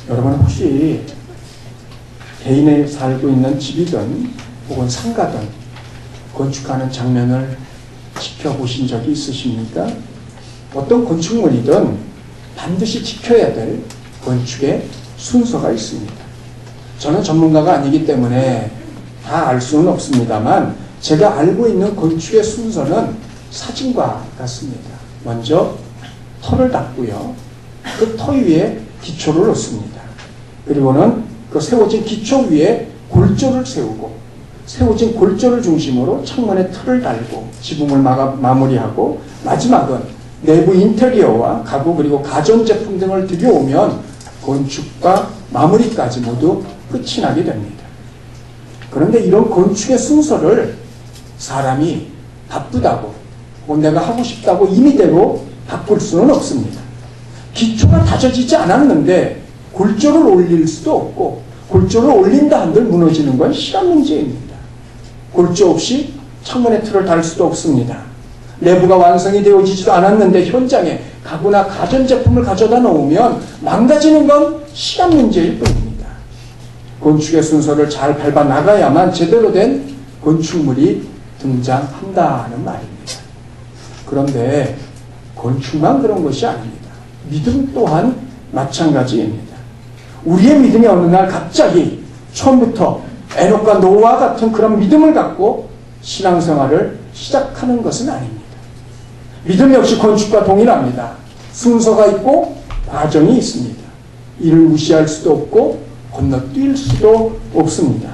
여러분 혹시 개인이 살고 있는 집이든 혹은 상가든 건축하는 장면을 지켜보신 적이 있으십니까? 어떤 건축물이든 반드시 지켜야 될 건축의 순서가 있습니다. 저는 전문가가 아니기 때문에 다 알 수는 없습니다만 제가 알고 있는 건축의 순서는 사진과 같습니다. 먼저 터를 닦고요. 그 터 위에 기초를 놓습니다. 그리고는 그 세워진 기초 위에 골조를 세우고 세워진 골조를 중심으로 창문에 틀을 달고 지붕을 마무리하고 마지막은 내부 인테리어와 가구 그리고 가전제품 등을 들여오면 건축과 마무리까지 모두 끝이 나게 됩니다. 그런데 이런 건축의 순서를 사람이 바쁘다고 혹은 내가 하고 싶다고 임의대로 바꿀 수는 없습니다. 기초가 다져지지 않았는데 골조를 올릴 수도 없고 골조를 올린다 한들 무너지는 건 시간 문제입니다. 골조 없이 창문에 틀을 달 수도 없습니다. 내부가 완성이 되어지지도 않았는데 현장에 가구나 가전제품을 가져다 놓으면 망가지는 건 시간 문제일 뿐입니다. 건축의 순서를 잘 밟아 나가야만 제대로 된 건축물이 등장한다는 말입니다. 그런데 건축만 그런 것이 아닙니다. 믿음 또한 마찬가지입니다. 우리의 믿음이 어느 날 갑자기 처음부터 에녹과 노아와 같은 그런 믿음을 갖고 신앙생활을 시작하는 것은 아닙니다. 믿음 역시 건축과 동일합니다. 순서가 있고 과정이 있습니다. 이를 무시할 수도 없고 건너뛸 수도 없습니다.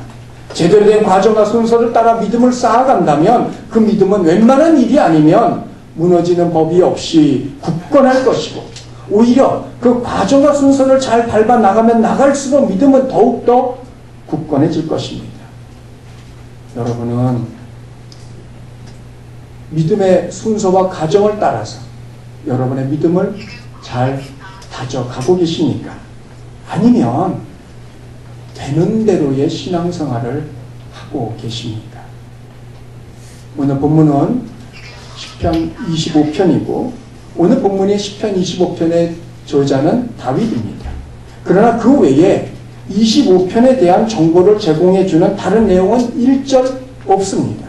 제대로 된 과정과 순서를 따라 믿음을 쌓아간다면 그 믿음은 웬만한 일이 아니면 무너지는 법이 없이 굳건할 것이고 오히려 그 과정과 순서를 잘 밟아 나가면 나갈수록 믿음은 더욱더 굳건해질 것입니다. 여러분은 믿음의 순서와 과정을 따라서 여러분의 믿음을 잘 다져가고 계십니까? 아니면 되는 대로의 신앙생활을 하고 계십니까? 오늘 본문은 시편 25편이고 오늘 본문의 시편 25편의 저자는 다윗입니다. 그러나 그 외에 25편에 대한 정보를 제공해주는 다른 내용은 1절 없습니다.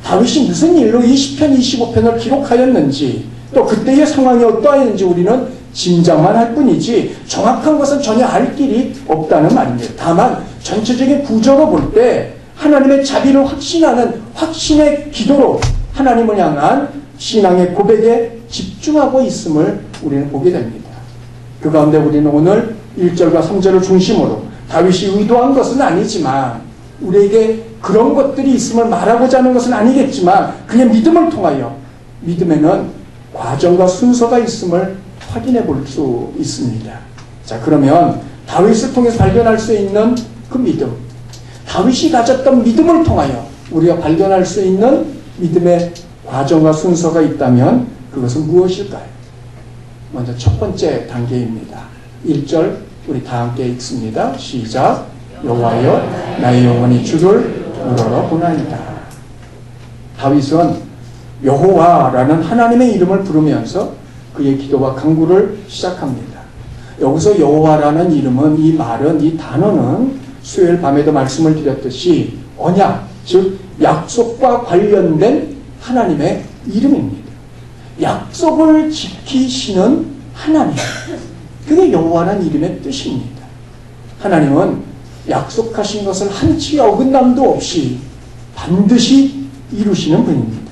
다윗이 무슨 일로 이 시편 25편을 기록하였는지 또 그때의 상황이 어떠하였는지 우리는 짐작만 할 뿐이지 정확한 것은 전혀 알 길이 없다는 말입니다. 다만 전체적인 구조로 볼 때 하나님의 자비를 확신하는 확신의 기도로 하나님을 향한 신앙의 고백에 집중하고 있음을 우리는 보게 됩니다. 그 가운데 우리는 오늘 1절과 3절을 중심으로 다윗이 의도한 것은 아니지만 우리에게 그런 것들이 있음을 말하고자 하는 것은 아니겠지만 그냥 믿음을 통하여 믿음에는 과정과 순서가 있음을 확인해 볼 수 있습니다. 자, 그러면 다윗을 통해서 발견할 수 있는 그 믿음, 다윗이 가졌던 믿음을 통하여 우리가 발견할 수 있는 믿음의 과정과 순서가 있다면 그것은 무엇일까요? 먼저 첫 번째 단계입니다. 1절 우리 다 함께 읽습니다. 시작. 여호와여 나의 영혼이 주를 우러러 보나이다. 다윗은 여호와라는 하나님의 이름을 부르면서 그의 기도와 간구를 시작합니다. 여기서 여호와라는 이름은 이 말은 이 단어는 수요일 밤에도 말씀을 드렸듯이 언약 즉 약속과 관련된 하나님의 이름입니다. 약속을 지키시는 하나님 그게 여호와라는 이름의 뜻입니다. 하나님은 약속하신 것을 한치 어긋남도 없이 반드시 이루시는 분입니다.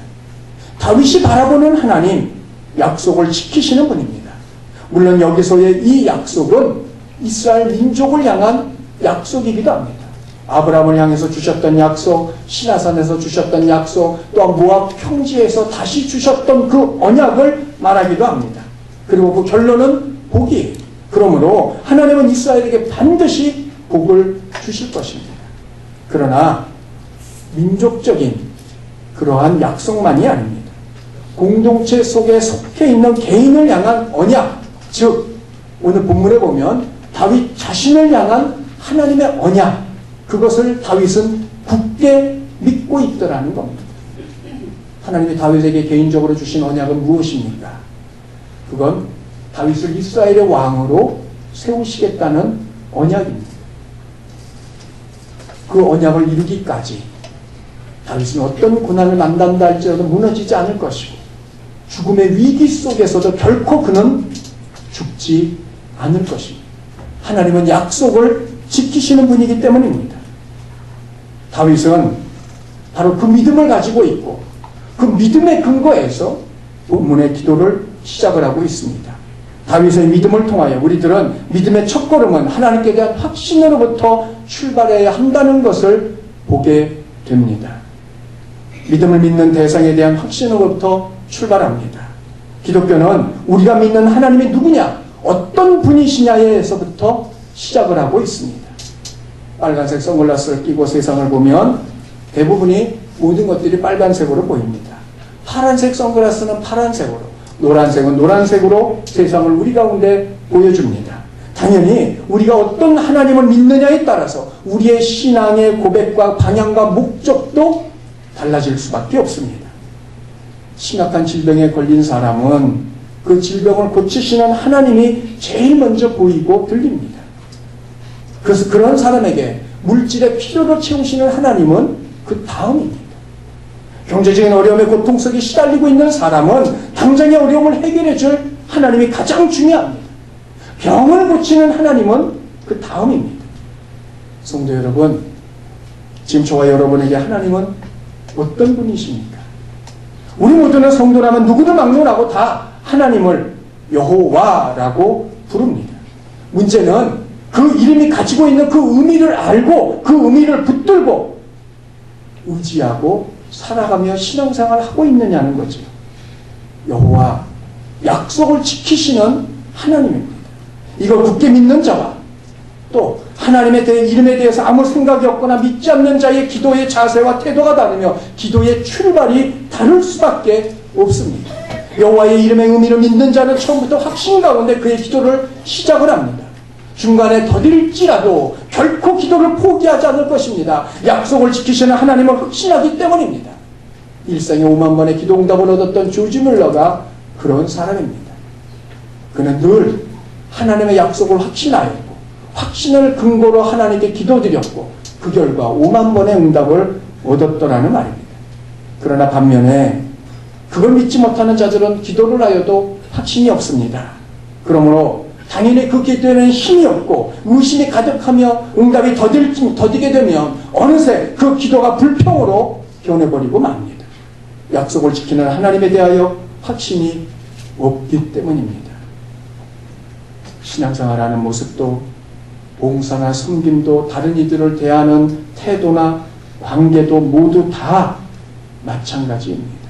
다윗이 바라보는 하나님 약속을 지키시는 분입니다. 물론 여기서의 이 약속은 이스라엘 민족을 향한 약속이기도 합니다. 아브라함을 향해서 주셨던 약속, 시나산에서 주셨던 약속, 또한 모압 평지에서 다시 주셨던 그 언약을 말하기도 합니다. 그리고 그 결론은 복이에요. 그러므로 하나님은 이스라엘에게 반드시 복을 주실 것입니다. 그러나 민족적인 그러한 약속만이 아닙니다. 공동체 속에 속해 있는 개인을 향한 언약, 즉 오늘 본문에 보면 다윗 자신을 향한 하나님의 언약, 그것을 다윗은 굳게 믿고 있더라는 겁니다. 하나님이 다윗에게 개인적으로 주신 언약은 무엇입니까? 그건 다윗을 이스라엘의 왕으로 세우시겠다는 언약입니다. 그 언약을 이루기까지 다윗은 어떤 고난을 만난다 할지라도 무너지지 않을 것이고 죽음의 위기 속에서도 결코 그는 죽지 않을 것입니다. 하나님은 약속을 지키시는 분이기 때문입니다. 다윗은 바로 그 믿음을 가지고 있고 그 믿음의 근거에서 본문의 기도를 시작을 하고 있습니다. 다윗의 믿음을 통하여 우리들은 믿음의 첫걸음은 하나님께 대한 확신으로부터 출발해야 한다는 것을 보게 됩니다. 믿음을 믿는 대상에 대한 확신으로부터 출발합니다. 기독교는 우리가 믿는 하나님이 누구냐, 어떤 분이시냐에서부터 시작을 하고 있습니다. 빨간색 선글라스를 끼고 세상을 보면 대부분이 모든 것들이 빨간색으로 보입니다. 파란색 선글라스는 파란색으로, 노란색은 노란색으로 세상을 우리 가운데 보여줍니다. 당연히 우리가 어떤 하나님을 믿느냐에 따라서 우리의 신앙의 고백과 방향과 목적도 달라질 수밖에 없습니다. 심각한 질병에 걸린 사람은 그 질병을 고치시는 하나님이 제일 먼저 보이고 들립니다. 그래서 그런 사람에게 물질의 필요를 채우시는 하나님은 그 다음입니다. 경제적인 어려움에 고통 속에 시달리고 있는 사람은 당장의 어려움을 해결해 줄 하나님이 가장 중요합니다. 병을 고치는 하나님은 그 다음입니다. 성도 여러분, 지금 저와 여러분에게 하나님은 어떤 분이십니까? 우리 모두는 성도라면 누구도 막론하고 다 하나님을 여호와라고 부릅니다. 문제는 그 이름이 가지고 있는 그 의미를 알고 그 의미를 붙들고 의지하고 살아가며 신앙생활을 하고 있느냐는 거죠. 여호와, 약속을 지키시는 하나님입니다. 이걸 굳게 믿는 자와 또 하나님의 이름에 대해서 아무 생각이 없거나 믿지 않는 자의 기도의 자세와 태도가 다르며 기도의 출발이 다를 수밖에 없습니다. 여호와의 이름의 의미를 믿는 자는 처음부터 확신 가운데 그의 기도를 시작을 합니다. 중간에 더딜지라도 결코 기도를 포기하지 않을 것입니다. 약속을 지키시는 하나님을 확신하기 때문입니다. 일생에 5만 번의 기도 응답을 얻었던 조지 뮬러가 그런 사람입니다. 그는 늘 하나님의 약속을 확신하였고 확신을 근거로 하나님께 기도드렸고 그 결과 5만 번의 응답을 얻었더라는 말입니다. 그러나 반면에 그걸 믿지 못하는 자들은 기도를 하여도 확신이 없습니다. 그러므로 당연히 그 기도에는 힘이 없고 의심이 가득하며 응답이 더디게 되면 어느새 그 기도가 불평으로 변해버리고 맙니다. 약속을 지키는 하나님에 대하여 확신이 없기 때문입니다. 신앙생활하는 모습도 봉사나 섬김도 다른 이들을 대하는 태도나 관계도 모두 다 마찬가지입니다.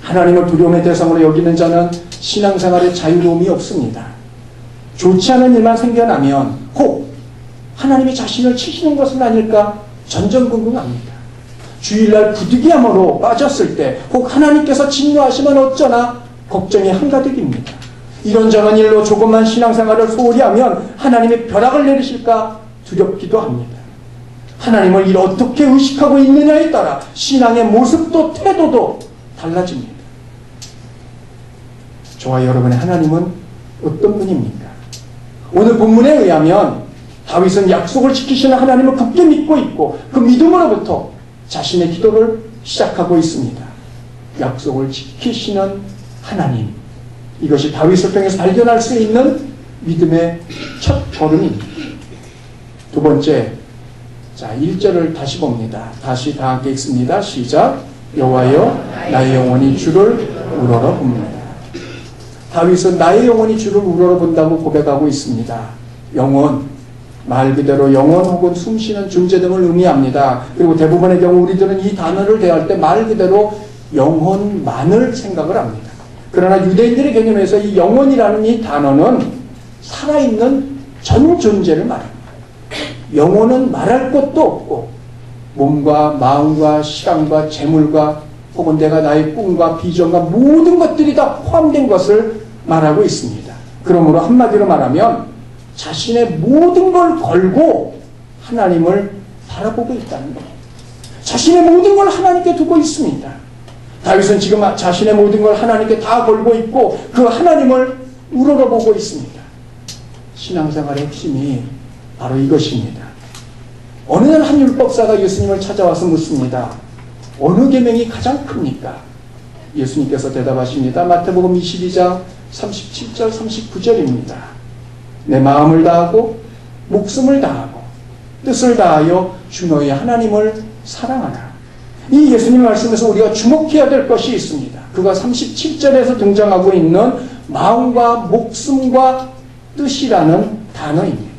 하나님을 두려움의 대상으로 여기는 자는 신앙생활에 자유로움이 없습니다. 좋지 않은 일만 생겨나면 혹 하나님이 자신을 치시는 것은 아닐까 전전긍긍합니다. 주일날 부득이함으로 빠졌을 때 혹 하나님께서 진노하시면 어쩌나 걱정이 한가득입니다. 이런저런 일로 조금만 신앙생활을 소홀히 하면 하나님의 벼락을 내리실까 두렵기도 합니다. 하나님을 일 어떻게 의식하고 있느냐에 따라 신앙의 모습도 태도도 달라집니다. 저와 여러분의 하나님은 어떤 분입니까? 오늘 본문에 의하면 다윗은 약속을 지키시는 하나님을 굳게 믿고 있고 그 믿음으로부터 자신의 기도를 시작하고 있습니다. 약속을 지키시는 하나님, 이것이 다윗을 통해서 발견할 수 있는 믿음의 첫 걸음입니다. 두 번째, 자 1절을 다시 봅니다. 다시 다 함께 읽습니다. 시작. 여호와여 나의 영혼이 주를 우러러 봅니다. 다윗은 나의 영혼이 주를 우러러 본다고 고백하고 있습니다. 영혼, 말 그대로 영혼 혹은 숨쉬는 존재 등을 의미합니다. 그리고 대부분의 경우 우리들은 이 단어를 대할 때 말 그대로 영혼만을 생각을 합니다. 그러나 유대인들의 개념에서 이 영혼이라는 이 단어는 살아있는 전 존재를 말합니다. 영혼은 말할 것도 없고 몸과 마음과 시간과 재물과 혹은 내가 나의 꿈과 비전과 모든 것들이 다 포함된 것을 말하고 있습니다. 그러므로 한마디로 말하면 자신의 모든 걸 걸고 하나님을 바라보고 있다는 겁니다. 자신의 모든 걸 하나님께 두고 있습니다. 다윗은 지금 자신의 모든 걸 하나님께 다 걸고 있고 그 하나님을 우러러보고 있습니다. 신앙생활의 핵심이 바로 이것입니다. 어느 날 한 율법사가 예수님을 찾아와서 묻습니다. 어느 계명이 가장 큽니까? 예수님께서 대답하십니다. 마태복음 22장 37절 39절입니다. 내 마음을 다하고 목숨을 다하고 뜻을 다하여 주 너희 하나님을 사랑하라. 이 예수님 말씀에서 우리가 주목해야 될 것이 있습니다. 그가 37절에서 등장하고 있는 마음과 목숨과 뜻이라는 단어입니다.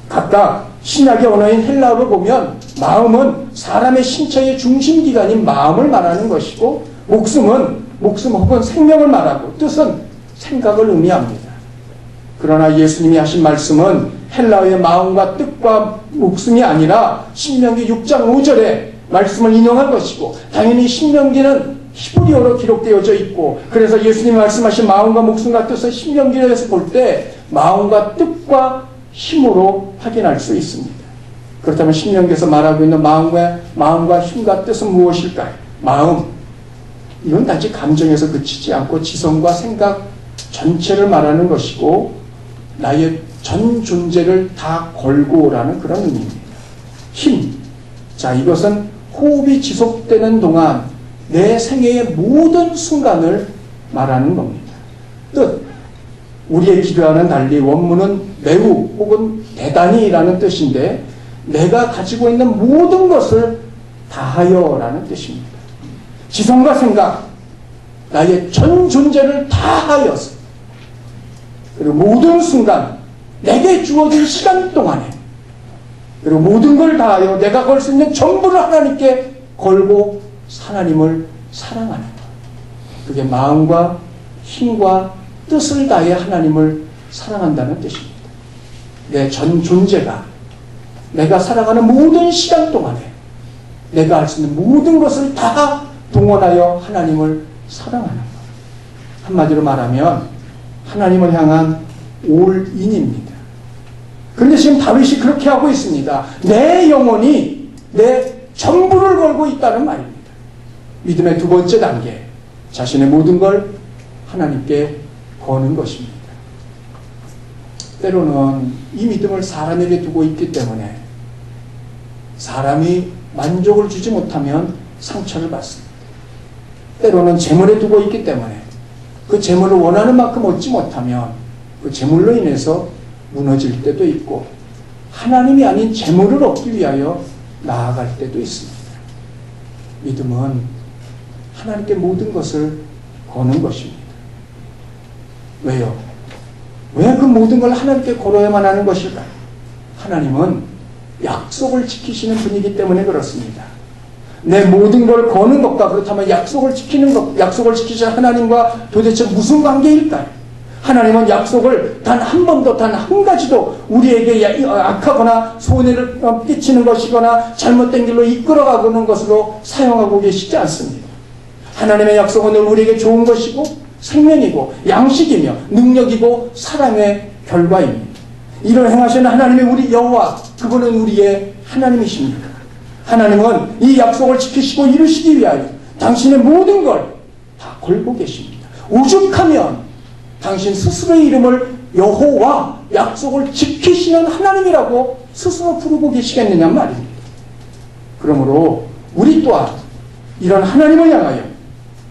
각각 신약의 언어인 헬라어를 보면 마음은 사람의 신체의 중심기관인 마음을 말하는 것이고 목숨 혹은 생명을 말하고 뜻은 생각을 의미합니다. 그러나 예수님이 하신 말씀은 헬라어의 마음과 뜻과 목숨이 아니라 신명기 6장 5절에 말씀을 인용한 것이고 당연히 신명기는 히브리어로 기록되어져 있고 그래서 예수님이 말씀하신 마음과 목숨과 뜻은 신명기에서 볼 때 마음과 뜻과 힘으로 확인할 수 있습니다. 그렇다면 신명기에서 말하고 있는 마음과 힘과 뜻은 무엇일까요? 마음, 이건 단지 감정에서 그치지 않고 지성과 생각 전체를 말하는 것이고 나의 전 존재를 다 걸고라는 그런 의미입니다. 힘, 자 이것은 호흡이 지속되는 동안 내 생애의 모든 순간을 말하는 겁니다. 뜻, 우리의 기도와는 달리 원문은 매우 혹은 대단히라는 뜻인데 내가 가지고 있는 모든 것을 다하여라는 뜻입니다. 지성과 생각, 나의 전 존재를 다하여서 그리고 모든 순간 내게 주어진 시간 동안에 그리고 모든 걸 다하여 내가 걸 수 있는 전부를 하나님께 걸고 하나님을 사랑하는 것. 그게 마음과 힘과 뜻을 다해 하나님을 사랑한다는 뜻입니다. 내 전 존재가 내가 살아가는 모든 시간 동안에 내가 할 수 있는 모든 것을 다 동원하여 하나님을 사랑하는 것. 한마디로 말하면 하나님을 향한 올인입니다. 그런데 지금 다윗이 그렇게 하고 있습니다. 내 영혼이 내 전부를 걸고 있다는 말입니다. 믿음의 두 번째 단계, 자신의 모든 걸 하나님께 거는 것입니다. 때로는 이 믿음을 사람에게 두고 있기 때문에 사람이 만족을 주지 못하면 상처를 받습니다. 때로는 재물에 두고 있기 때문에 그 재물을 원하는 만큼 얻지 못하면 그 재물로 인해서 무너질 때도 있고 하나님이 아닌 재물을 얻기 위하여 나아갈 때도 있습니다. 믿음은 하나님께 모든 것을 거는 것입니다. 왜요? 왜 그 모든 걸 하나님께 걸어야만 하는 것일까요? 하나님은 약속을 지키시는 분이기 때문에 그렇습니다. 내 모든 걸 거는 것과 그렇다면 약속을 지키는 것, 약속을 지키시는 하나님과 도대체 무슨 관계일까요? 하나님은 약속을 단 한 번도, 단 한 가지도 우리에게 악하거나 손해를 끼치는 것이거나 잘못된 길로 이끌어가는 것으로 사용하고 계시지 않습니다. 하나님의 약속은 늘 우리에게 좋은 것이고 생명이고 양식이며 능력이고 사랑의 결과입니다. 이를 행하시는 하나님의 우리 여호와, 그분은 우리의 하나님이십니다. 하나님은 이 약속을 지키시고 이루시기 위하여 당신의 모든 걸 다 걸고 계십니다. 오죽하면 당신 스스로의 이름을 여호와, 약속을 지키시는 하나님이라고 스스로 부르고 계시겠느냐 말입니다. 그러므로 우리 또한 이런 하나님을 향하여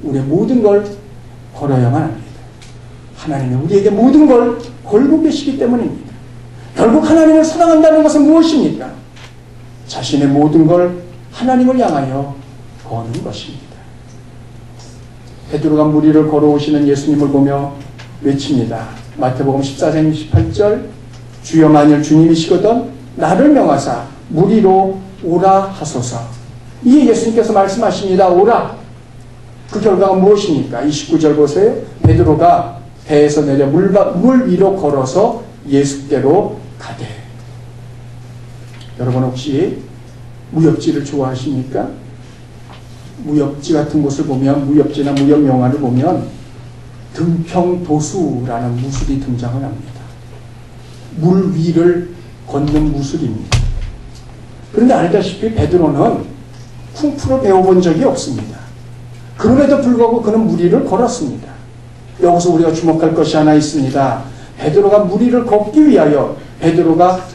우리의 모든 걸 걸어야만 합니다. 하나님은 우리에게 모든 걸 걸고 계시기 때문입니다. 결국 하나님을 사랑한다는 것은 무엇입니까? 자신의 모든 걸 하나님을 향하여 거는 것입니다. 베드로가 무리를 걸어오시는 예수님을 보며 외칩니다. 마태복음 14장 28절 주여 만일 주님이시거든 나를 명하사 무리로 오라 하소서. 이에 예수님께서 말씀하십니다. 오라. 그 결과가 무엇입니까? 29절 보세요. 베드로가 배에서 내려 물 위로 걸어서 예수께로 가되. 여러분 혹시 무협지를 좋아하십니까? 무협지 같은 곳을 보면, 무협지나 무협 영화를 보면 등평도수라는 무술이 등장을 합니다. 물 위를 걷는 무술입니다. 그런데 알다시피 베드로는 쿵푸를 배워본 적이 없습니다. 그럼에도 불구하고 그는 물 위를 걸었습니다. 여기서 우리가 주목할 것이 하나 있습니다. 베드로가 물 위를 걷기 위하여 베드로가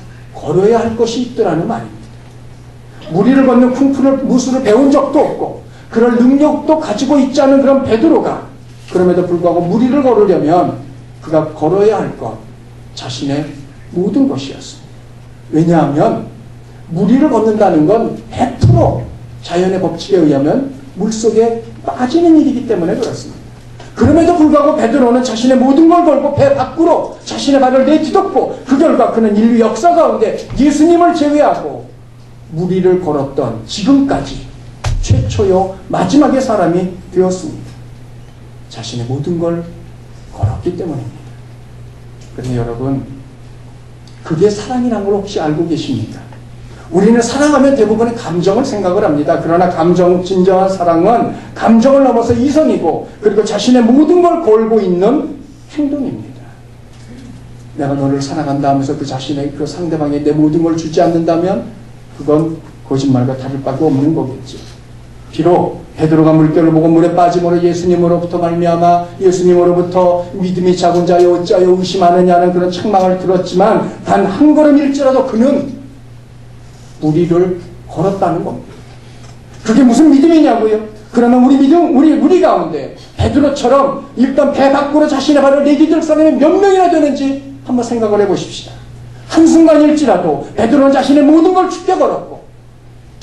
걸어야 할 것이 있더라는 말입니다. 무리를 걷는 쿵푸를 무술을 배운 적도 없고 그럴 능력도 가지고 있지 않은 그런 베드로가 그럼에도 불구하고 무리를 걸으려면 그가 걸어야 할 것, 자신의 모든 것이었습니다. 왜냐하면 무리를 걷는다는 건 100% 자연의 법칙에 의하면 물속에 빠지는 일이기 때문에 그렇습니다. 그럼에도 불구하고 베드로는 자신의 모든 걸 걸고 배 밖으로 자신의 발을 내딛었고 그 결과 그는 인류 역사 가운데 예수님을 제외하고 무리를 걸었던 지금까지 최초요 마지막의 사람이 되었습니다. 자신의 모든 걸 걸었기 때문입니다. 그런데 여러분, 그게 사랑이라는 걸 혹시 알고 계십니까? 우리는 사랑하면 대부분의 감정을 생각을 합니다. 그러나 진정한 사랑은 감정을 넘어서 이성이고 그리고 자신의 모든 걸 걸고 있는 행동입니다. 내가 너를 사랑한다 하면서 그 자신의 그 상대방에 내 모든 걸 주지 않는다면 그건 거짓말과 다를 바가 없는 거겠죠. 비록 베드로가 물결을 보고 물에 빠짐으로 예수님으로부터 말미암아 예수님으로부터 믿음이 작은 자여 어찌하여 의심하느냐는 그런 책망을 들었지만 단 한 걸음일지라도 그는 무리를 걸었다는 겁니다. 그게 무슨 믿음이냐고요? 그러면 우리 가운데 베드로처럼 일단 배 밖으로 자신의 발을 내디딜 사람이 몇 명이나 되는지 한번 생각을 해보십시다. 한순간일지라도 베드로는 자신의 모든 걸 죽게 걸었고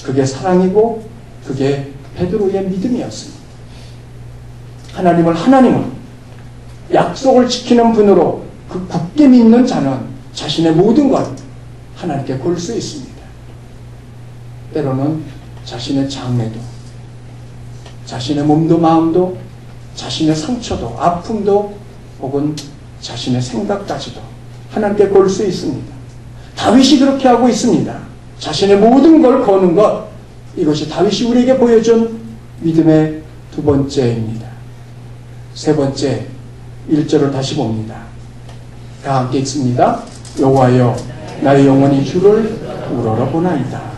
그게 사랑이고 그게 베드로의 믿음이었습니다. 하나님을 약속을 지키는 분으로 그 굳게 믿는 자는 자신의 모든 걸 하나님께 걸 수 있습니다. 때로는 자신의 장래도, 자신의 몸도 마음도, 자신의 상처도, 아픔도, 혹은 자신의 생각까지도 하나님께 걸 수 있습니다. 다윗이 그렇게 하고 있습니다. 자신의 모든 걸 거는 것, 이것이 다윗이 우리에게 보여준 믿음의 두 번째입니다. 세 번째, 1절을 다시 봅니다. 다 함께 읽습니다. 여호와여 나의 영혼이 주를 우러러보나이다.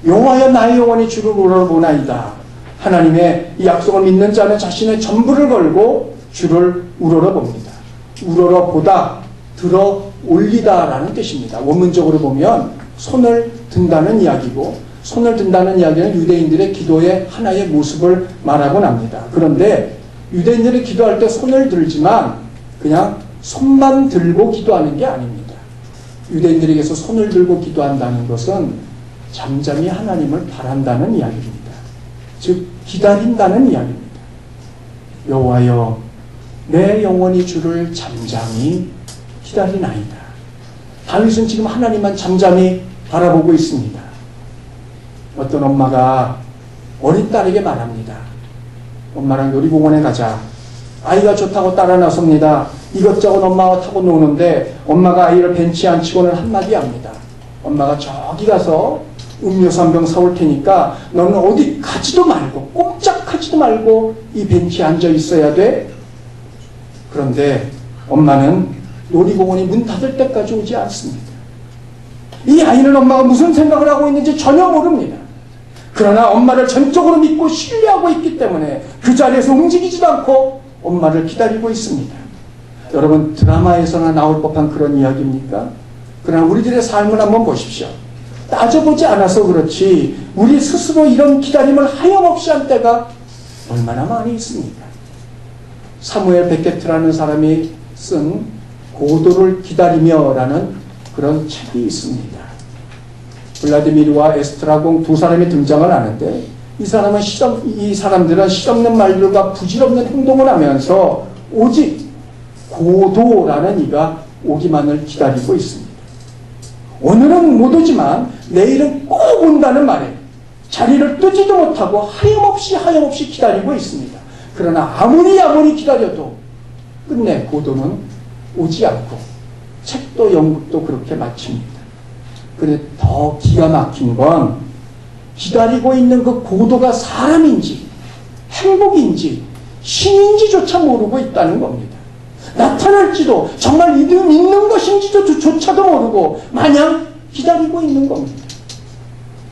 여호와여 나의 영혼이 주를 우러러보나이다. 하나님의 이 약속을 믿는 자는 자신의 전부를 걸고 주를 우러러봅니다. 우러러보다, 들어 올리다라는 뜻입니다. 원문적으로 보면 손을 든다는 이야기고 손을 든다는 이야기는 유대인들의 기도의 하나의 모습을 말하곤 합니다. 그런데 유대인들이 기도할 때 손을 들지만 그냥 손만 들고 기도하는 게 아닙니다. 유대인들에게서 손을 들고 기도한다는 것은 잠잠히 하나님을 바란다는 이야기입니다. 즉 기다린다는 이야기입니다. 여호와여 내 영혼이 주를 잠잠히 기다리나이다. 다윗은 지금 하나님만 잠잠히 바라보고 있습니다. 어떤 엄마가 어린 딸에게 말합니다. 엄마랑 놀이공원에 가자. 아이가 좋다고 따라 나섭니다. 이것저것 엄마가 타고 노는데 엄마가 아이를 벤치에 앉히고는 한마디 합니다. 엄마가 저기 가서 음료수 한 병 사올 테니까 너는 어디 가지도 말고 꼼짝하지도 말고 이 벤치에 앉아 있어야 돼. 그런데 엄마는 놀이공원이 문 닫을 때까지 오지 않습니다. 이 아이는 엄마가 무슨 생각을 하고 있는지 전혀 모릅니다. 그러나 엄마를 전적으로 믿고 신뢰하고 있기 때문에 그 자리에서 움직이지도 않고 엄마를 기다리고 있습니다. 여러분 드라마에서나 나올 법한 그런 이야기입니까? 그러나 우리들의 삶을 한번 보십시오. 따져보지 않아서 그렇지 우리 스스로 이런 기다림을 하염없이 한 때가 얼마나 많이 있습니까? 사무엘 베케트라는 사람이 쓴 고도를 기다리며 라는 그런 책이 있습니다. 블라디미르와 에스트라공 두 사람이 등장을 하는데 이 사람들은 실없는 말들과 부질없는 행동을 하면서 오직 고도라는 이가 오기만을 기다리고 있습니다. 오늘은 못 오지만 내일은 꼭 온다는 말에 자리를 뜨지도 못하고 하염없이 기다리고 있습니다. 그러나 아무리 기다려도 끝내 고도는 오지 않고 책도 연극도 그렇게 마칩니다. 그런데 더 기가 막힌 건 기다리고 있는 그 고도가 사람인지 행복인지 신인지조차 모르고 있다는 겁니다. 나타날지도 정말 있는 것인지조차도 모르고 마냥 기다리고 있는 겁니다.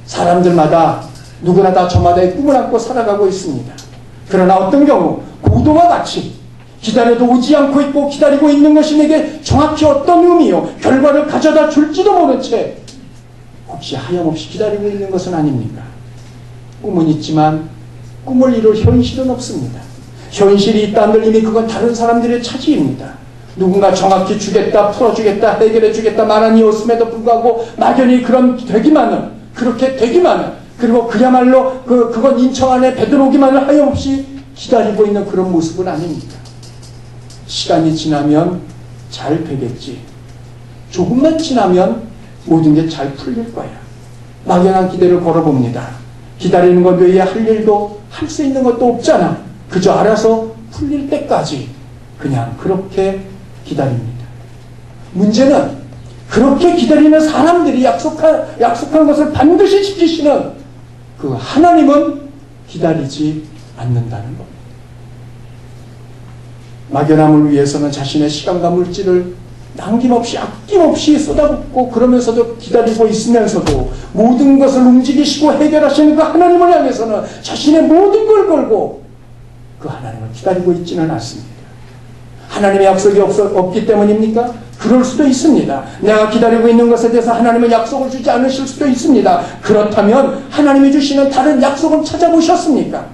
사람들마다 누구나 다 저마다의 꿈을 안고 살아가고 있습니다. 그러나 어떤 경우 고도와 같이 기다려도 오지 않고 있고 기다리고 있는 것이 내게 정확히 어떤 의미요, 결과를 가져다 줄지도 모른 채 혹시 하염없이 기다리고 있는 것은 아닙니까? 꿈은 있지만 꿈을 이룰 현실은 없습니다. 현실이 있다는 이미 그건 다른 사람들의 차지입니다. 누군가 정확히 주겠다, 풀어주겠다, 해결해주겠다 말하니었음에도 불구하고 막연히 그렇게 되기만은, 그리고 그야말로 그건 인청 안에 배들어오기만을 하염없이 기다리고 있는 그런 모습은 아닙니다. 시간이 지나면 잘 되겠지. 조금만 지나면 모든 게 잘 풀릴 거야. 막연한 기대를 걸어봅니다. 기다리는 것 외에 할 일도 할 수 있는 것도 없잖아. 그저 알아서 풀릴 때까지 그냥 그렇게 기다립니다. 문제는 그렇게 기다리는 사람들이 약속한 것을 반드시 지키시는 그 하나님은 기다리지 않는다는 겁니다. 막연함을 위해서는 자신의 시간과 물질을 남김없이 아낌없이 쏟아붓고 그러면서도 기다리고 있으면서도 모든 것을 움직이시고 해결하시는 그 하나님을 향해서는 자신의 모든 걸 걸고 그 하나님을 기다리고 있지는 않습니다. 하나님의 약속이 없기 때문입니까? 그럴 수도 있습니다. 내가 기다리고 있는 것에 대해서 하나님은 약속을 주지 않으실 수도 있습니다. 그렇다면 하나님이 주시는 다른 약속은 찾아보셨습니까?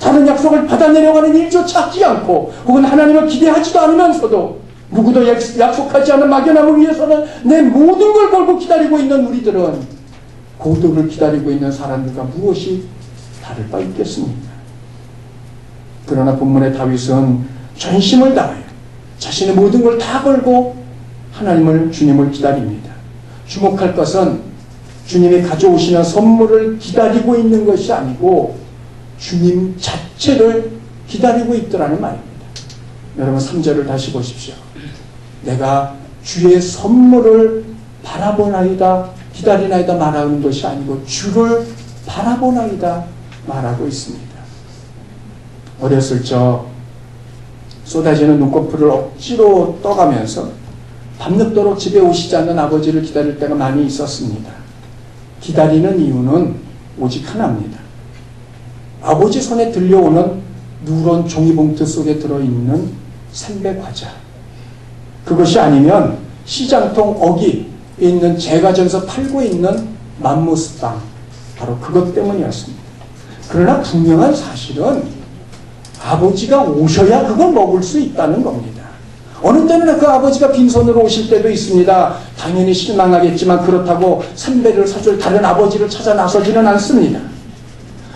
다른 약속을 받아내려가는 일조차 하지 않고 혹은 하나님을 기대하지도 않으면서도 누구도 약속하지 않은 막연함을 위해서는 내 모든 걸 걸고 기다리고 있는 우리들은 고독을 기다리고 있는 사람들과 무엇이 다를 바 있겠습니까? 그러나 본문의 다윗은 전심을 다하여 자신의 모든 걸 다 걸고 주님을 기다립니다. 주목할 것은 주님이 가져오시는 선물을 기다리고 있는 것이 아니고 주님 자체를 기다리고 있더라는 말입니다. 여러분 3절을 다시 보십시오. 내가 주의 선물을 바라보나이다, 기다리나이다 말하는 것이 아니고 주를 바라보나이다 말하고 있습니다. 어렸을 적 쏟아지는 눈꺼풀을 억지로 떠가면서 밤늦도록 집에 오시지 않는 아버지를 기다릴 때가 많이 있었습니다. 기다리는 이유는 오직 하나입니다. 아버지 손에 들려오는 누런 종이봉투 속에 들어있는 생배과자, 그것이 아니면 시장통 어귀에 있는 제과점에서 팔고 있는 맘모스빵, 바로 그것 때문이었습니다. 그러나 분명한 사실은 아버지가 오셔야 그걸 먹을 수 있다는 겁니다. 어느 때는 그 아버지가 빈손으로 오실 때도 있습니다. 당연히 실망하겠지만 그렇다고 삼배를 사줄 다른 아버지를 찾아 나서지는 않습니다.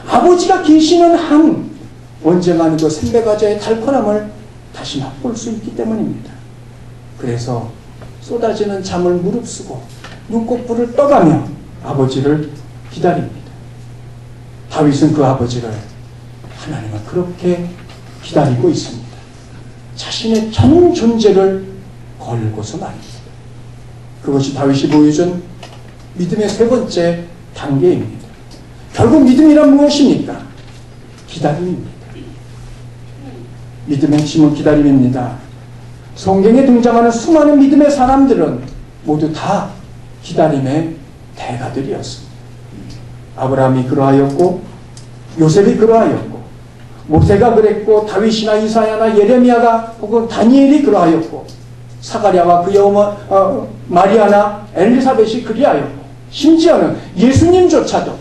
아버지가 계시는 한 언젠가는 그 생배과자의 달콤함을 다시 맛볼 수 있기 때문입니다. 그래서 쏟아지는 잠을 무릅쓰고 눈꺼풀을 떠가며 아버지를 기다립니다. 다윗은 그 아버지를, 하나님은 그렇게 기다리고 있습니다. 자신의 전 존재를 걸고서 말입니다. 그것이 다윗이 보여준 믿음의 세 번째 단계입니다. 결국 믿음이란 무엇입니까? 기다림입니다. 믿음의 핵심은 기다림입니다. 성경에 등장하는 수많은 믿음의 사람들은 모두 다 기다림의 대가들이었습니다. 아브라함이 그러하였고, 요셉이 그러하였고, 모세가 그랬고, 다윗이나 이사야나 예레미야가 혹은 다니엘이 그러하였고, 사가랴와 그의 어머 마리아나 엘리사벳이 그리하였고, 심지어는 예수님조차도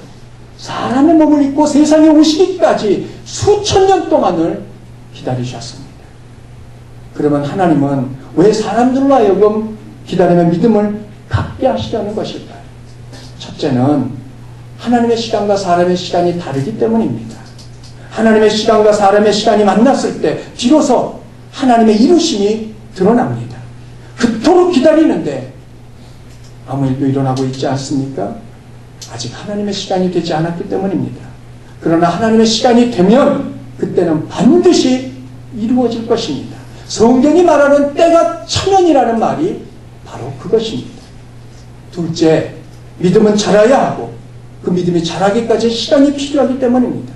사람의 몸을 입고 세상에 오시기까지 수천 년 동안을 기다리셨습니다. 그러면 하나님은 왜 사람들로 하여금 기다림의 믿음을 갖게 하시려는 것일까요? 첫째는 하나님의 시간과 사람의 시간이 다르기 때문입니다. 하나님의 시간과 사람의 시간이 만났을 때 비로소 하나님의 이루심이 드러납니다. 그토록 기다리는데 아무 일도 일어나고 있지 않습니까? 아직 하나님의 시간이 되지 않았기 때문입니다. 그러나 하나님의 시간이 되면 그때는 반드시 이루어질 것입니다. 성경이 말하는 때가 차면이라는 말이 바로 그것입니다. 둘째, 믿음은 자라야 하고 그 믿음이 자라기까지 시간이 필요하기 때문입니다.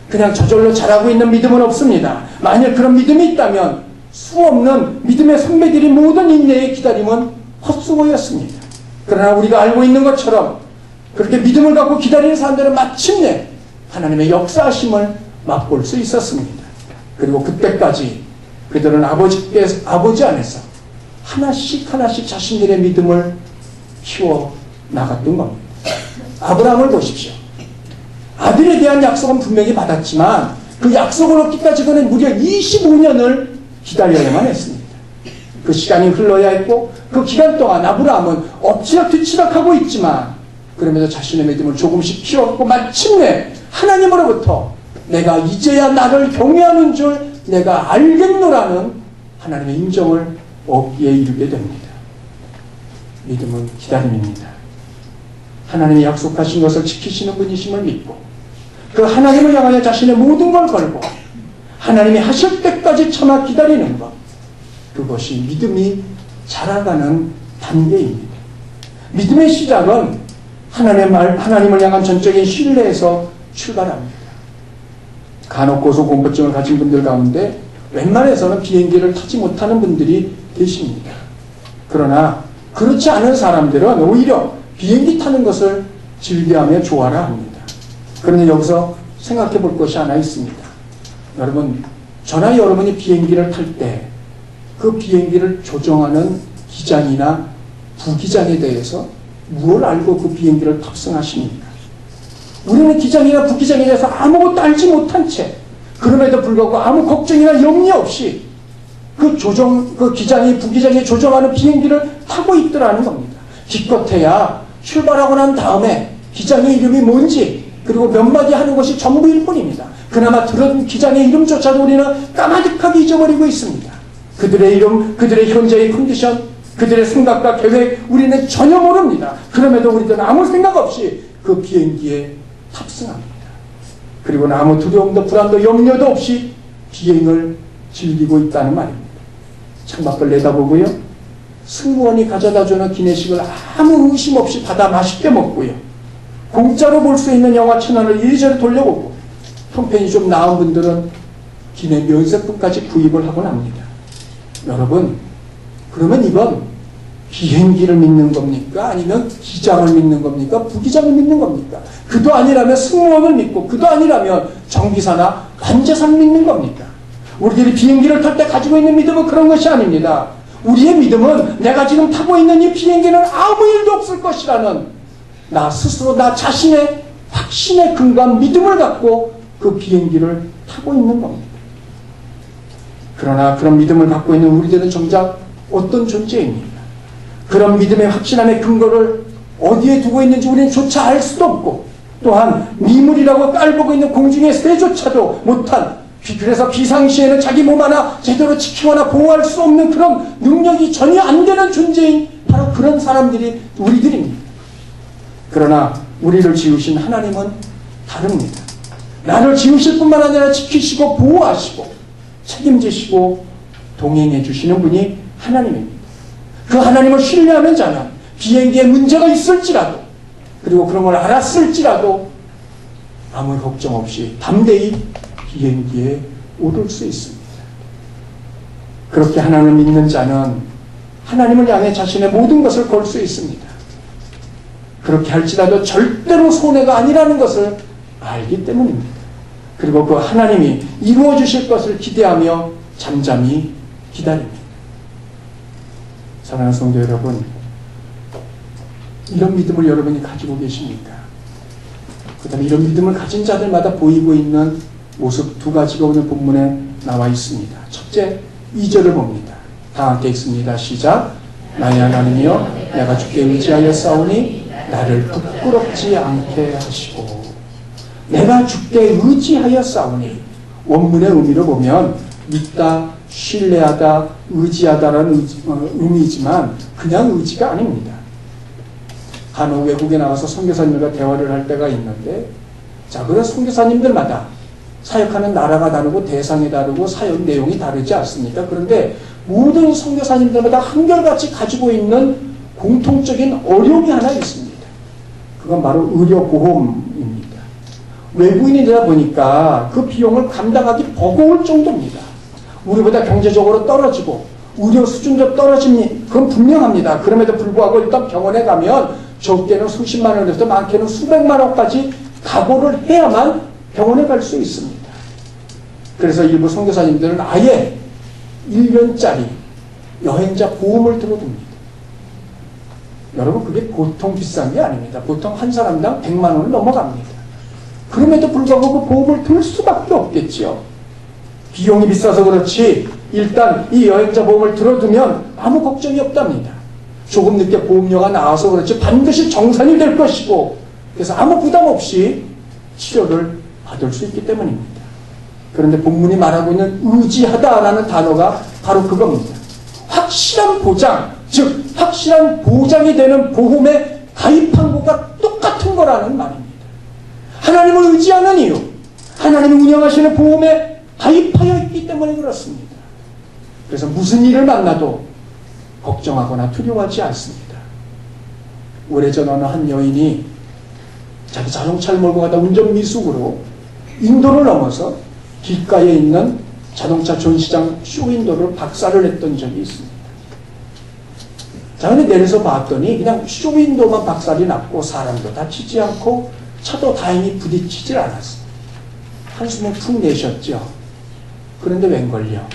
그냥 저절로 자라고 있는 믿음은 없습니다. 만일 그런 믿음이 있다면 수없는 믿음의 선배들이 모든 인내의 기다림은 헛수고였습니다. 그러나 우리가 알고 있는 것처럼 그렇게 믿음을 갖고 기다리는 사람들은 마침내 하나님의 역사하심을 맛볼 수 있었습니다. 그리고 그때까지 그들은 아버지 안에서 하나씩 하나씩 자신들의 믿음을 키워 나갔던 겁니다. 아브라함을 보십시오. 아들에 대한 약속은 분명히 받았지만 그 약속을 얻기까지는 무려 25년을 기다려야만 했습니다. 그 시간이 흘러야 했고 그 기간 동안 아브라함은 엎치락뒤치락하고 있지만 그러면서 자신의 믿음을 조금씩 키웠고 마침내 하나님으로부터 내가 이제야 나를 경외하는 줄 내가 알겠노라는 하나님의 인정을 얻기에 이르게 됩니다. 믿음은 기다림입니다. 하나님이 약속하신 것을 지키시는 분이심을 믿고 그 하나님을 향하여 자신의 모든 걸 걸고 하나님이 하실 때까지 참아 기다리는 것, 그것이 믿음이 자라가는 단계입니다. 믿음의 시작은 하나님을 향한 전적인 신뢰에서 출발합니다. 간혹 고소공포증을 가진 분들 가운데 웬만해서는 비행기를 타지 못하는 분들이 계십니다. 그러나 그렇지 않은 사람들은 오히려 비행기 타는 것을 즐겨하며 좋아라 합니다. 그런데 여기서 생각해 볼 것이 하나 있습니다. 여러분, 저나 여러분이 비행기를 탈 때 그 비행기를 조종하는 기장이나 부기장에 대해서 무엇을 알고 그 비행기를 탑승하십니까? 우리는 기장이나 부기장에 대해서 아무것도 알지 못한 채 그럼에도 불구하고 아무 걱정이나 염려 없이 그 기장이 부기장이 조종하는 비행기를 타고 있더라는 겁니다. 기껏해야 출발하고 난 다음에 기장의 이름이 뭔지 그리고 몇 마디 하는 것이 전부일 뿐입니다. 그나마 들은 기장의 이름조차도 우리는 까마득하게 잊어버리고 있습니다. 그들의 이름, 그들의 현재의 컨디션, 그들의 생각과 계획 우리는 전혀 모릅니다. 그럼에도 우리들은 아무 생각 없이 그 비행기에 탑승합니다. 그리고 아무 두려움도 불안도 염려도 없이 비행을 즐기고 있다는 말입니다. 창밖을 내다보고요. 승무원이 가져다주는 기내식을 아무 의심 없이 받아 맛있게 먹고요. 공짜로 볼 수 있는 영화 채널을 이리저리 돌려보고 형편이 좀 나은 분들은 기내 면세품까지 구입을 하곤 합니다. 여러분, 그러면 이건 비행기를 믿는 겁니까? 아니면 기장을 믿는 겁니까? 부기장을 믿는 겁니까? 그도 아니라면 승무원을 믿고 그도 아니라면 정비사나 관제사를 믿는 겁니까? 우리들이 비행기를 탈 때 가지고 있는 믿음은 그런 것이 아닙니다. 우리의 믿음은 내가 지금 타고 있는 이 비행기는 아무 일도 없을 것이라는 나 스스로 나 자신의 확신에 근거한 믿음을 갖고 그 비행기를 타고 있는 겁니다. 그러나 그런 믿음을 갖고 있는 우리들은 정작 어떤 존재입니까? 그런 믿음의 확신함의 근거를 어디에 두고 있는지 우리는 조차 알 수도 없고 또한 미물이라고 깔보고 있는 공중의 새조차도 못한 그래서 비상시에는 자기 몸 하나 제대로 지키거나 보호할 수 없는 그런 능력이 전혀 안 되는 존재인 바로 그런 사람들이 우리들입니다. 그러나 우리를 지으신 하나님은 다릅니다. 나를 지으실 뿐만 아니라 지키시고 보호하시고 책임지시고 동행해 주시는 분이 하나님입니다. 그 하나님을 신뢰하는 자는 비행기에 문제가 있을지라도 그리고 그런 걸 알았을지라도 아무 걱정 없이 담대히 비행기에 오를 수 있습니다. 그렇게 하나님을 믿는 자는 하나님을 향해 자신의 모든 것을 걸 수 있습니다. 그렇게 할지라도 절대로 손해가 아니라는 것을 알기 때문입니다. 그리고 그 하나님이 이루어 주실 것을 기대하며 잠잠히 기다립니다. 사랑하는 성도 여러분, 이런 믿음을 여러분이 가지고 계십니까? 그 다음에 이런 믿음을 가진 자들마다 보이고 있는 모습 두 가지가 오늘 본문에 나와 있습니다. 첫째, 2절을 봅니다. 다 함께 읽습니다. 시작. 나의 하나님이여 내가 주께 의지하여 싸우니 나를 부끄럽지 않게 하시고. 내가 주께 의지하여 싸우니 원문의 의미로 보면 믿다, 신뢰하다, 의지하다라는 의미이지만 그냥 의지가 아닙니다. 간혹 외국에 나가서 선교사님들과 대화를 할 때가 있는데 자, 그래서 선교사님들마다 사역하는 나라가 다르고 대상이 다르고 사역 내용이 다르지 않습니까? 그런데 모든 선교사님들마다 한결같이 가지고 있는 공통적인 어려움이 하나 있습니다. 그건 바로 의료보험입니다. 외국인이다 보니까 그 비용을 감당하기 버거울 정도입니다. 우리보다 경제적으로 떨어지고 의료 수준도 떨어집니다. 그건 분명합니다. 그럼에도 불구하고 일단 병원에 가면 적게는 수십만 원에서 많게는 수백만 원까지 각오를 해야만 병원에 갈 수 있습니다. 그래서 일부 선교사님들은 아예 1년짜리 여행자 보험을 들어둡니다. 여러분, 그게 보통 비싼 게 아닙니다. 보통 한 사람당 100만 원을 넘어갑니다. 그럼에도 불구하고 그 보험을 들 수밖에 없겠지요. 비용이 비싸서 그렇지 일단 이 여행자 보험을 들어두면 아무 걱정이 없답니다. 조금 늦게 보험료가 나와서 그렇지 반드시 정산이 될 것이고, 그래서 아무 부담 없이 치료를 받을 수 있기 때문입니다. 그런데 본문이 말하고 있는 의지하다라는 단어가 바로 그겁니다. 확실한 보장, 즉 확실한 보장이 되는 보험에 가입한 것과 똑같은 거라는 말입니다. 하나님을 의지하는 이유, 하나님이 운영하시는 보험에 가입하여 있기 때문에 그렇습니다. 그래서 무슨 일을 만나도 걱정하거나 두려워하지 않습니다. 오래전 어느 한 여인이 자기 자동차를 몰고 가다 운전 미숙으로 인도를 넘어서 길가에 있는 자동차 전시장 쇼윈도를 박살을 냈던 적이 있습니다. 자, 근데 내려서 봤더니 그냥 쇼윈도만 박살이 났고 사람도 다치지 않고 차도 다행히 부딪히질 않았습니다. 한숨을 푹 내셨죠. 그런데 웬걸요.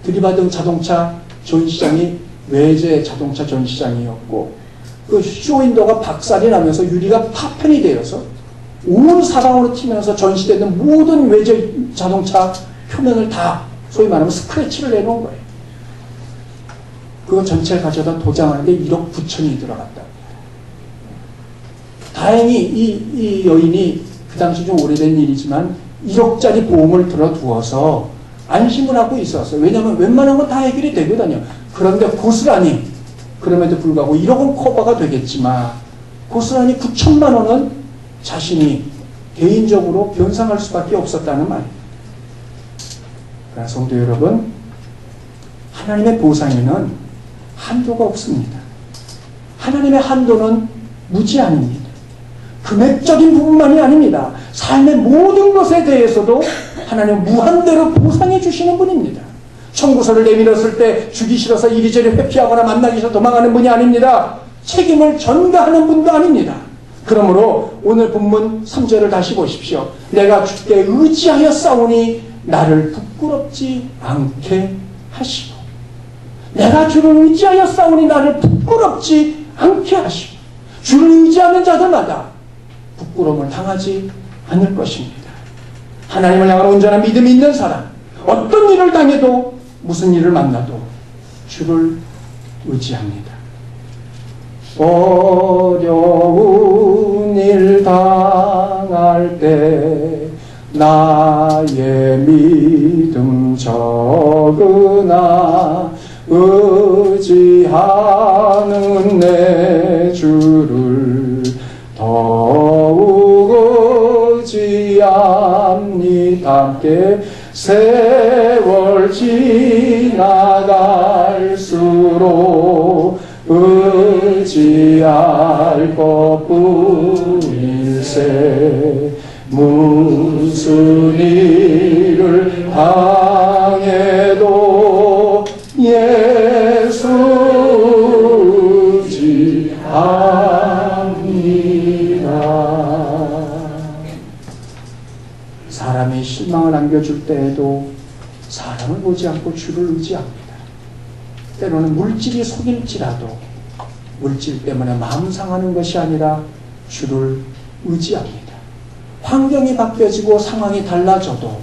들이받은 자동차 전시장이 외제 자동차 전시장이었고 그 쇼윈도가 박살이 나면서 유리가 파편이 되어서 온 사방으로 튀면서 전시되는 모든 외제 자동차 표면을 다 소위 말하면 스크래치를 내놓은 거예요. 그거 전체를 가져다 도장하는데 1억 9천이 들어갔다. 다행히 이 여인이 그 당시 좀 오래된 일이지만 1억짜리 보험을 들어두어서 안심을 하고 있었어요. 왜냐하면 웬만한 건 다 해결이 되거든요. 그런데 고스란히, 그럼에도 불구하고 1억은 커버가 되겠지만 고스란히 9천만 원은 자신이 개인적으로 변상할 수밖에 없었다는 말입니다. 그러나 성도 여러분, 하나님의 보상에는 한도가 없습니다. 하나님의 한도는 무제한입니다. 금액적인 부분만이 아닙니다. 삶의 모든 것에 대해서도 하나님은 무한대로 보상해 주시는 분입니다. 청구서를 내밀었을 때 주기 싫어서 이리저리 회피하거나 만나기 싫어 도망가는 분이 아닙니다. 책임을 전가하는 분도 아닙니다. 그러므로 오늘 본문 3절을 다시 보십시오. 내가 주께 의지하여 싸우니 나를 부끄럽지 않게 하시고, 내가 주를 의지하여 싸우니 나를 부끄럽지 않게 하시고, 주를 의지하는 자들마다 부끄러움을 당하지 않을 것입니다. 하나님을 향한 온전한 믿음이 있는 사람, 어떤 일을 당해도 무슨 일을 만나도 주를 의지합니다. 어려운 일 당할 때 나의 믿음 적으나 의지하는 내 주를 더욱 의지합니다. 함께 세월 지나갈수록 의지할 것뿐일세. 무슨 일을 당해도 예수 의지합니다. 사람이 실망을 안겨줄 때에도 사람을 보지 않고 주를 의지합니다. 때로는 물질이 속일지라도 물질 때문에 마음 상하는 것이 아니라 주를 의지합니다. 환경이 바뀌어지고 상황이 달라져도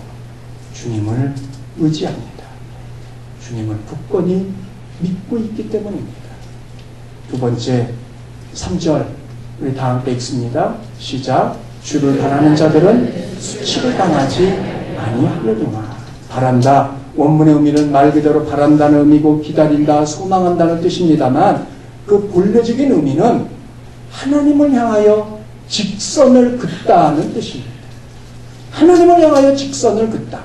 주님을 의지합니다. 주님을 굳건히 믿고 있기 때문입니다. 두 번째 3절 우리 다 함께 읽습니다. 시작. 주를 바라는 자들은 수치를 당하지 아니하려니와. 바란다, 원문의 의미는 말 그대로 바란다는 의미고 기다린다, 소망한다는 뜻입니다만 그 본래적인 의미는 하나님을 향하여 직선을 긋다는 뜻입니다. 하나님을 향하여 직선을 긋다.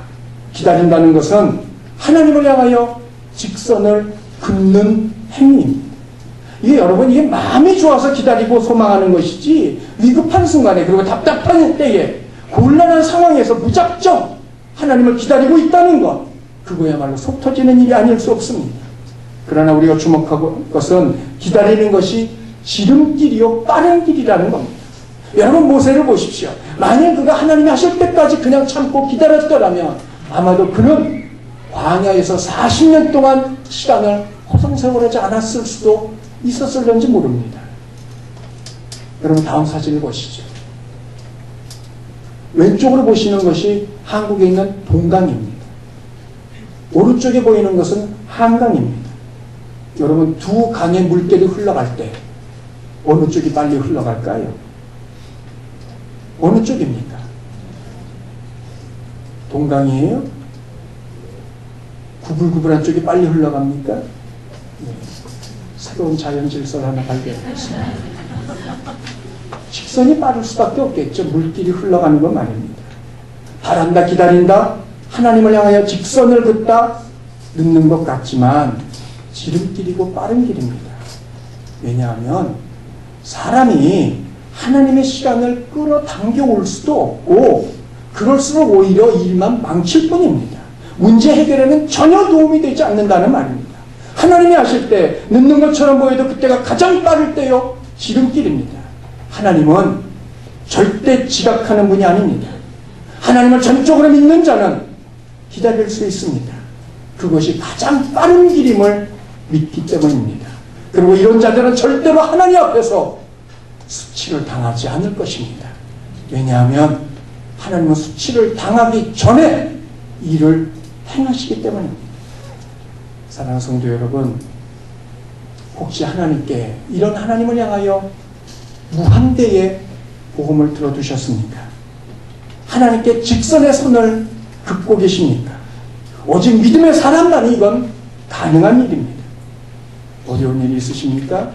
기다린다는 것은 하나님을 향하여 직선을 긋는 행위입니다. 이게 여러분, 이게 마음이 좋아서 기다리고 소망하는 것이지 위급한 순간에, 그리고 답답한 때에, 곤란한 상황에서 무작정 하나님을 기다리고 있다는 것, 그거야말로 속 터지는 일이 아닐 수 없습니다. 그러나 우리가 주목할 것은 기다리는 것이 지름길이요 빠른 길이라는 겁니다. 여러분, 모세를 보십시오. 만약 그가 하나님이 하실 때까지 그냥 참고 기다렸더라면 아마도 그는 광야에서 40년 동안 시간을 허송세월하지 않았을 수도 있었을런지 모릅니다. 여러분 다음 사진을 보시죠. 왼쪽으로 보시는 것이 한국에 있는 동강입니다. 오른쪽에 보이는 것은 한강입니다. 여러분 두 강의 물결이 흘러갈 때 어느 쪽이 빨리 흘러갈까요? 어느 쪽입니까? 동강이에요? 구불구불한 쪽이 빨리 흘러갑니까? 네. 새로운 자연 질서를 하나 발견했습니다. 직선이 빠를 수밖에 없겠죠. 물길이 흘러가는 건 말입니다. 바란다, 기다린다, 하나님을 향하여 직선을 긋다, 늦는 것 같지만 지름길이고 빠른 길입니다. 왜냐하면 사람이 하나님의 시간을 끌어당겨 올 수도 없고 그럴수록 오히려 일만 망칠 뿐입니다. 문제 해결에는 전혀 도움이 되지 않는다는 말입니다. 하나님이 하실 때 늦는 것처럼 보여도 그때가 가장 빠를 때요 지름길입니다. 하나님은 절대 지각하는 분이 아닙니다. 하나님을 전적으로 믿는 자는 기다릴 수 있습니다. 그것이 가장 빠른 길임을 믿기 때문입니다. 그리고 이런 자들은 절대로 하나님 앞에서 수치를 당하지 않을 것입니다. 왜냐하면 하나님은 수치를 당하기 전에 일을 행하시기 때문입니다. 사랑하는 성도 여러분, 혹시 하나님께 이런 하나님을 향하여 무한대의 복음을 들어두셨습니까? 하나님께 직선의 선을 긋고 계십니까? 오직 믿음의 사람만이 이건 가능한 일입니다. 어려운 일이 있으십니까?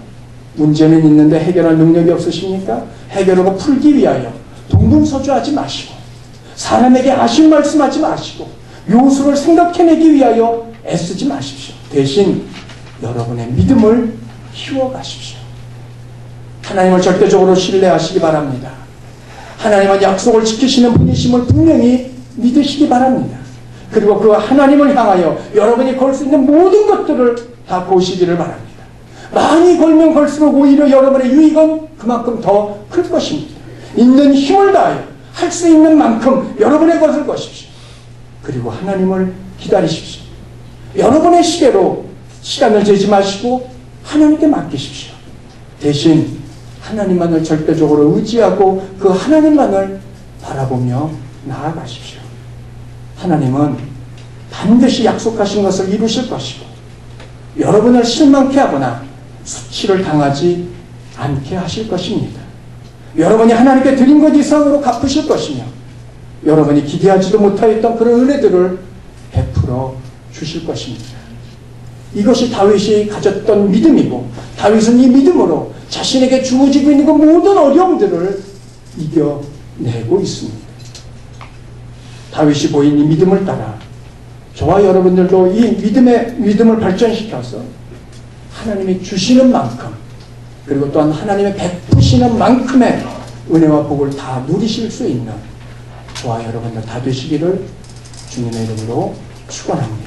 문제는 있는데 해결할 능력이 없으십니까? 해결하고 풀기 위하여 동분서주하지 마시고 사람에게 아쉬운 말씀하지 마시고 요소를 생각해내기 위하여 애쓰지 마십시오. 대신 여러분의 믿음을 키워가십시오. 하나님을 절대적으로 신뢰하시기 바랍니다. 하나님은 약속을 지키시는 분이심을 분명히 믿으시기 바랍니다. 그리고 그 하나님을 향하여 여러분이 걸 수 있는 모든 것들을 다 보시기를 바랍니다. 많이 걸면 걸수록 오히려 여러분의 유익은 그만큼 더 클 것입니다. 있는 힘을 다하여 할 수 있는 만큼 여러분의 것을 거십시오. 그리고 하나님을 기다리십시오. 여러분의 시계로 시간을 재지 마시고 하나님께 맡기십시오. 대신 하나님만을 절대적으로 의지하고 그 하나님만을 바라보며 나아가십시오. 하나님은 반드시 약속하신 것을 이루실 것이고 여러분을 실망케 하거나 수치를 당하지 않게 하실 것입니다. 여러분이 하나님께 드린 것 이상으로 갚으실 것이며 여러분이 기대하지도 못하였던 그런 은혜들을 베풀어 주실 것입니다. 이것이 다윗이 가졌던 믿음이고 다윗은 이 믿음으로 자신에게 주어지고 있는 그 모든 어려움들을 이겨내고 있습니다. 다윗이 보인 이 믿음을 따라 저와 여러분들도 이 믿음을 발전시켜서 하나님이 주시는 만큼 그리고 또한 하나님의 베푸시는 만큼의 은혜와 복을 다 누리실 수 있는 저와 여러분들 다 되시기를 주님의 이름으로 축원합니다.